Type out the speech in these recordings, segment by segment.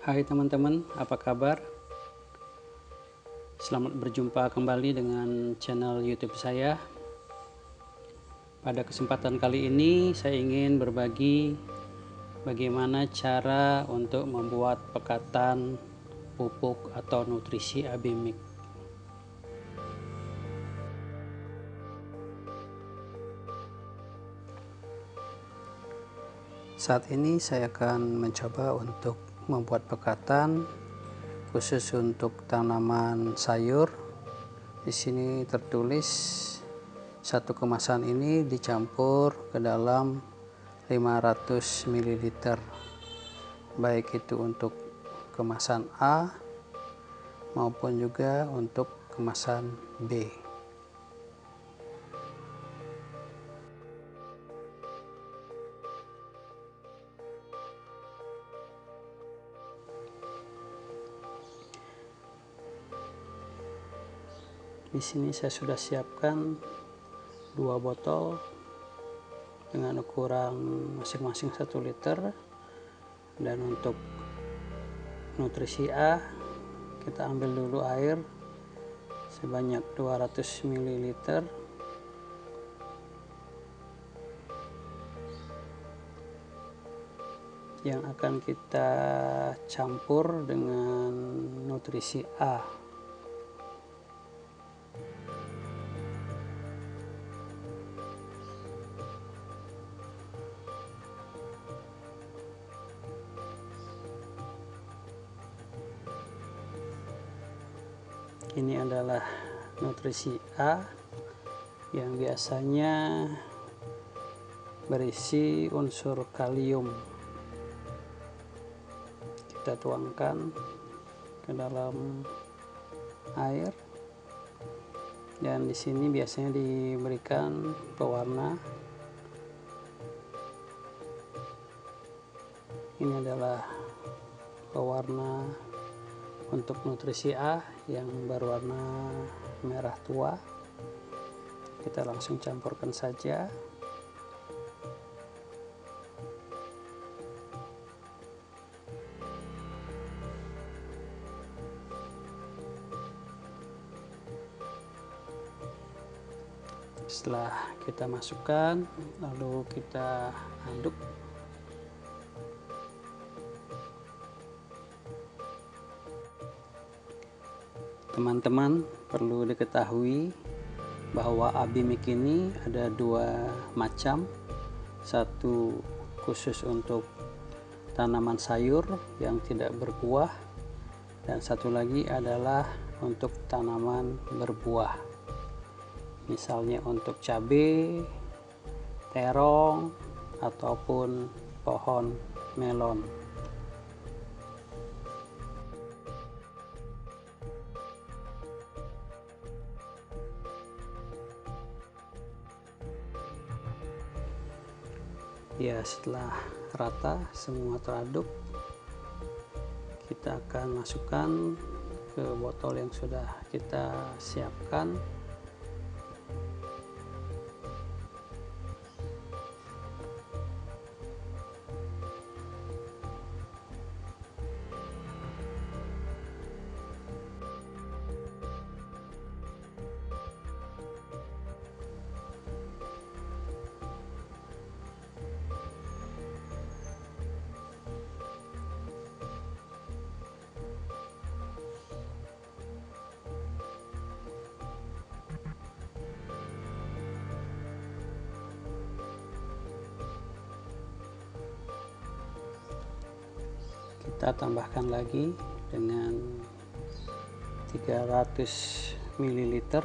Hai teman-teman, apa kabar? Selamat berjumpa kembali dengan channel YouTube saya. Pada kesempatan kali ini saya ingin berbagi bagaimana cara untuk membuat pekatan pupuk atau nutrisi Abimik. Saat ini saya akan mencoba untuk membuat pekatan khusus untuk tanaman sayur. Di sini tertulis satu kemasan ini dicampur ke dalam 500 ml, baik itu untuk kemasan A maupun juga untuk kemasan B. Di sini saya sudah siapkan 2 botol dengan ukuran masing-masing 1 liter, dan untuk nutrisi A kita ambil dulu air sebanyak 200 ml yang akan kita campur dengan nutrisi A. Ini adalah nutrisi A yang biasanya berisi unsur kalium. Kita tuangkan ke dalam air, dan di sini biasanya diberikan pewarna. Ini adalah pewarna untuk nutrisi A yang berwarna merah tua. Kita langsung campurkan saja. Setelah kita masukkan, lalu kita aduk. Teman-teman, perlu diketahui bahwa Abimik ini ada 2 macam. Satu khusus untuk tanaman sayur yang tidak berbuah, dan satu lagi adalah untuk tanaman berbuah. Misalnya untuk cabai, terong, ataupun pohon melon. Ya, setelah rata semua teraduk, kita akan masukkan ke botol yang sudah kita siapkan. Kita tambahkan lagi dengan 300 ml,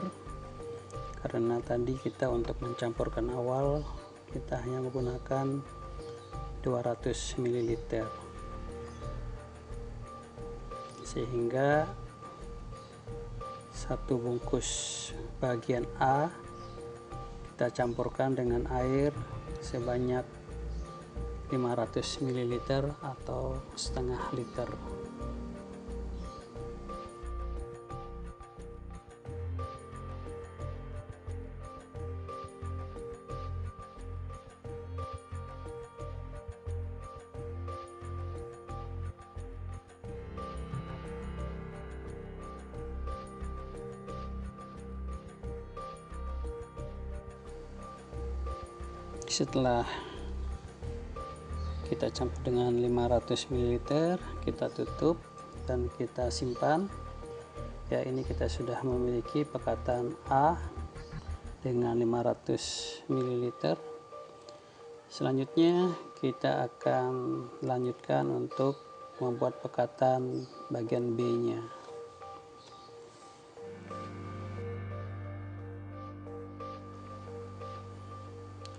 karena tadi kita untuk mencampurkan awal kita hanya menggunakan 200 ml, sehingga satu bungkus bagian A kita campurkan dengan air sebanyak 500 ml atau setengah liter. Setelah kita campur dengan 500 ml, kita tutup dan kita simpan. Ya, ini kita sudah memiliki pekatan A dengan 500 ml. Selanjutnya kita akan lanjutkan untuk membuat pekatan bagian B-nya.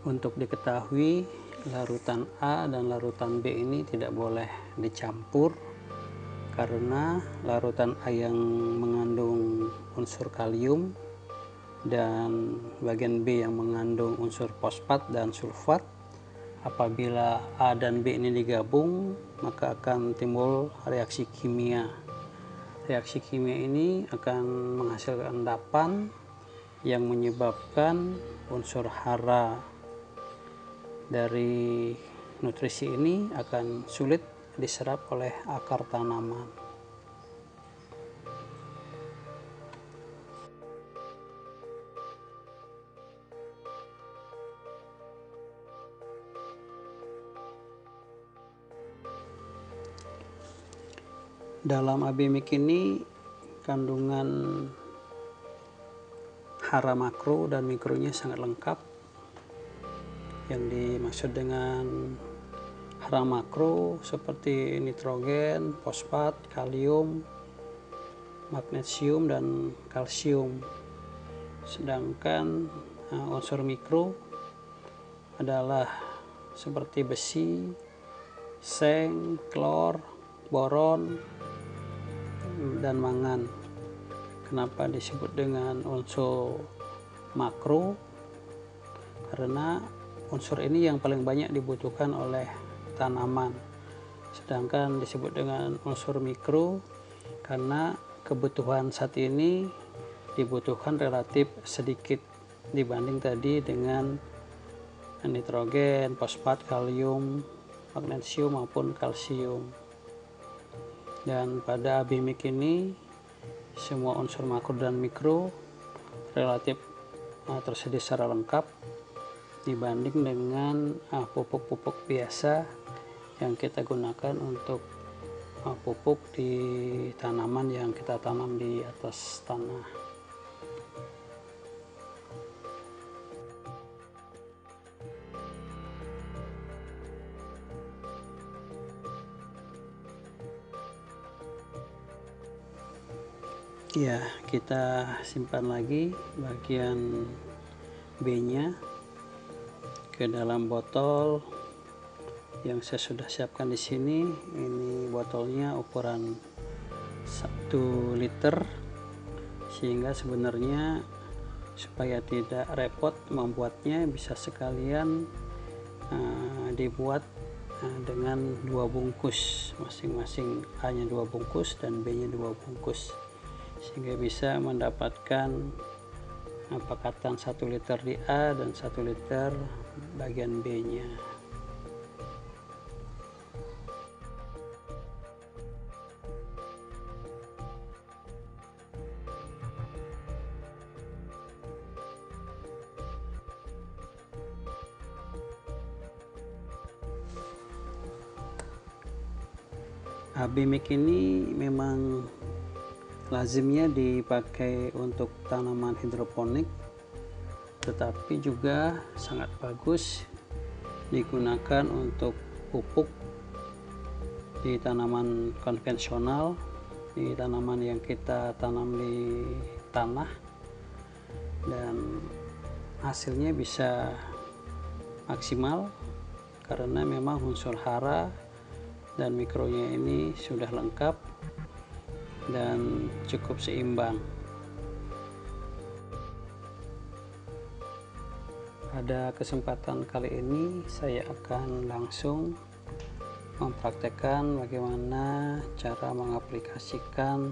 Untuk diketahui, larutan A dan larutan B ini tidak boleh dicampur karena larutan A yang mengandung unsur kalium dan bagian B yang mengandung unsur fosfat dan sulfat. Apabila A dan B ini digabung, maka akan timbul reaksi kimia. Reaksi kimia ini akan menghasilkan endapan yang menyebabkan unsur hara dari nutrisi ini akan sulit diserap oleh akar tanaman. Dalam AB-Mix ini kandungan hara makro dan mikronya sangat lengkap. Yang dimaksud dengan hara makro seperti nitrogen, fosfat, kalium, magnesium, dan kalsium. Sedangkan unsur mikro adalah seperti besi, seng, klor, boron, dan mangan. Kenapa disebut dengan unsur makro? Karena unsur ini yang paling banyak dibutuhkan oleh tanaman. Sedangkan disebut dengan unsur mikro karena kebutuhan saat ini dibutuhkan relatif sedikit dibanding tadi dengan nitrogen, fosfat, kalium, magnesium maupun kalsium. Dan pada AB-Mix ini semua unsur makro dan mikro relatif tersedia secara lengkap dibanding dengan pupuk-pupuk biasa yang kita gunakan untuk pupuk di tanaman yang kita tanam di atas tanah. Ya, kita simpan lagi bagian B-nya ke dalam botol yang saya sudah siapkan di sini. Ini botolnya ukuran 1 liter, sehingga sebenarnya supaya tidak repot membuatnya bisa sekalian dibuat dengan 2 bungkus, masing-masing A-nya 2 bungkus dan B-nya 2 bungkus, sehingga bisa mendapatkan pekatan 1 liter di A dan 1 liter bagian B-nya. AB-Mix ini memang lazimnya dipakai untuk tanaman hidroponik, tetapi juga sangat bagus digunakan untuk pupuk di tanaman konvensional, di tanaman yang kita tanam di tanah, dan hasilnya bisa maksimal karena memang unsur hara dan mikronya ini sudah lengkap dan cukup seimbang. Pada kesempatan kali ini saya akan langsung mempraktekkan bagaimana cara mengaplikasikan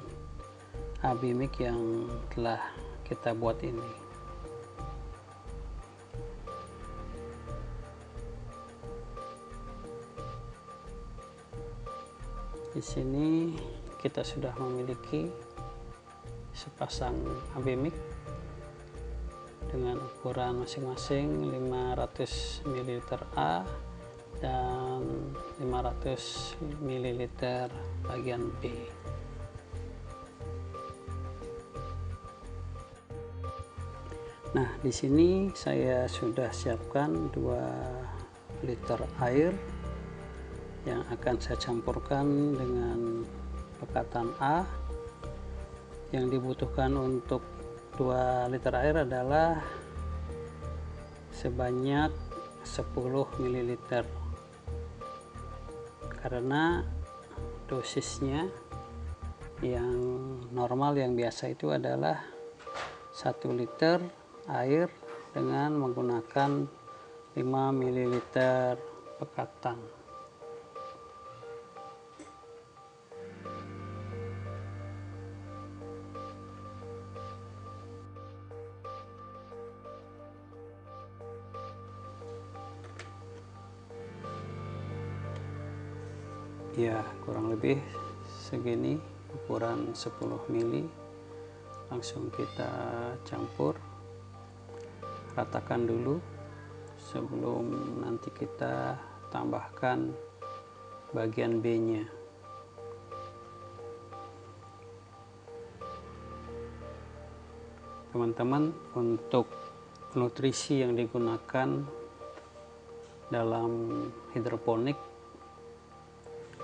AB-Mix yang telah kita buat ini. Di sini kita sudah memiliki sepasang AB-Mix dengan ukuran masing-masing 500 ml A dan 500 ml bagian B. Nah, di sini saya sudah siapkan 2 liter air yang akan saya campurkan dengan pekatan A. Yang dibutuhkan untuk 2 liter air adalah sebanyak 10 ml, karena dosisnya yang normal, yang biasa itu adalah 1 liter air dengan menggunakan 5 ml pekatan. Ya, kurang lebih segini ukuran 10 ml. Langsung kita campur, ratakan dulu sebelum nanti kita tambahkan bagian B-nya. Teman-teman, untuk nutrisi yang digunakan dalam hidroponik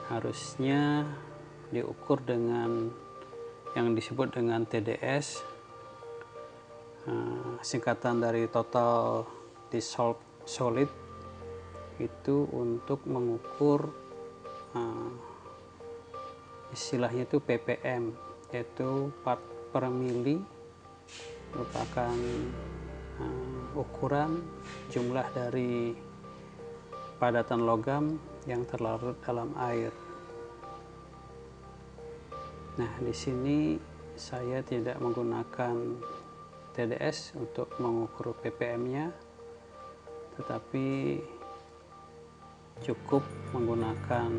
harusnya diukur dengan yang disebut dengan TDS, singkatan dari total dissolved solid, itu untuk mengukur istilahnya itu ppm, yaitu part per mili, merupakan ukuran jumlah dari padatan logam yang terlarut dalam air. Nah, di sini saya tidak menggunakan TDS untuk mengukur ppm-nya, tetapi cukup menggunakan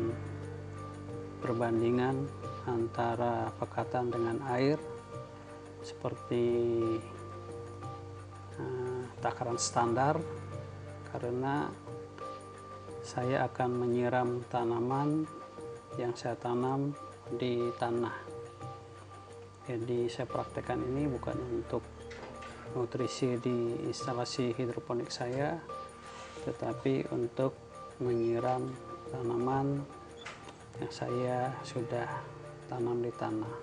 perbandingan antara pekatan dengan air seperti takaran standar, karena saya akan menyiram tanaman yang saya tanam di tanah. Jadi saya praktekkan ini bukan untuk nutrisi di instalasi hidroponik saya, tetapi untuk menyiram tanaman yang saya sudah tanam di tanah.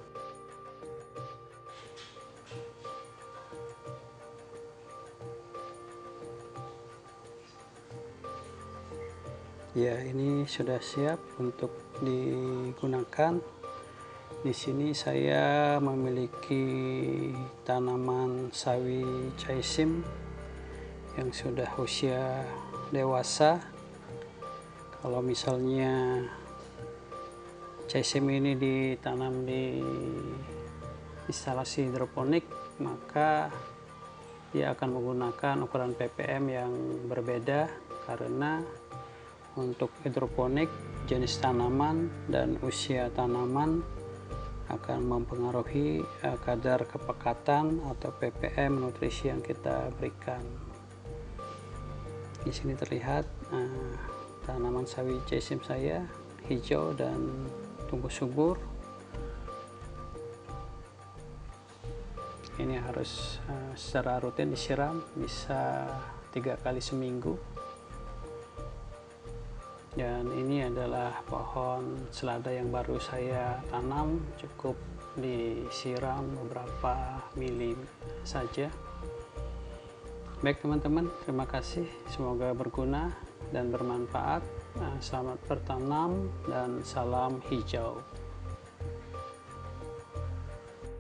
Ya, ini sudah siap untuk digunakan. Di sini saya memiliki tanaman sawi caesim yang sudah usia dewasa. Kalau misalnya caesim ini ditanam di instalasi hidroponik, maka dia akan menggunakan ukuran ppm yang berbeda, karena untuk hidroponik jenis tanaman dan usia tanaman akan mempengaruhi kadar kepekatan atau ppm nutrisi yang kita berikan. Di sini terlihat tanaman sawi caesim saya hijau dan tumbuh subur. Ini harus secara rutin disiram, bisa 3 kali seminggu. Dan ini adalah pohon selada yang baru saya tanam, cukup disiram beberapa mili saja. Baik teman-teman, terima kasih, semoga berguna dan bermanfaat. Selamat bertanam dan salam hijau.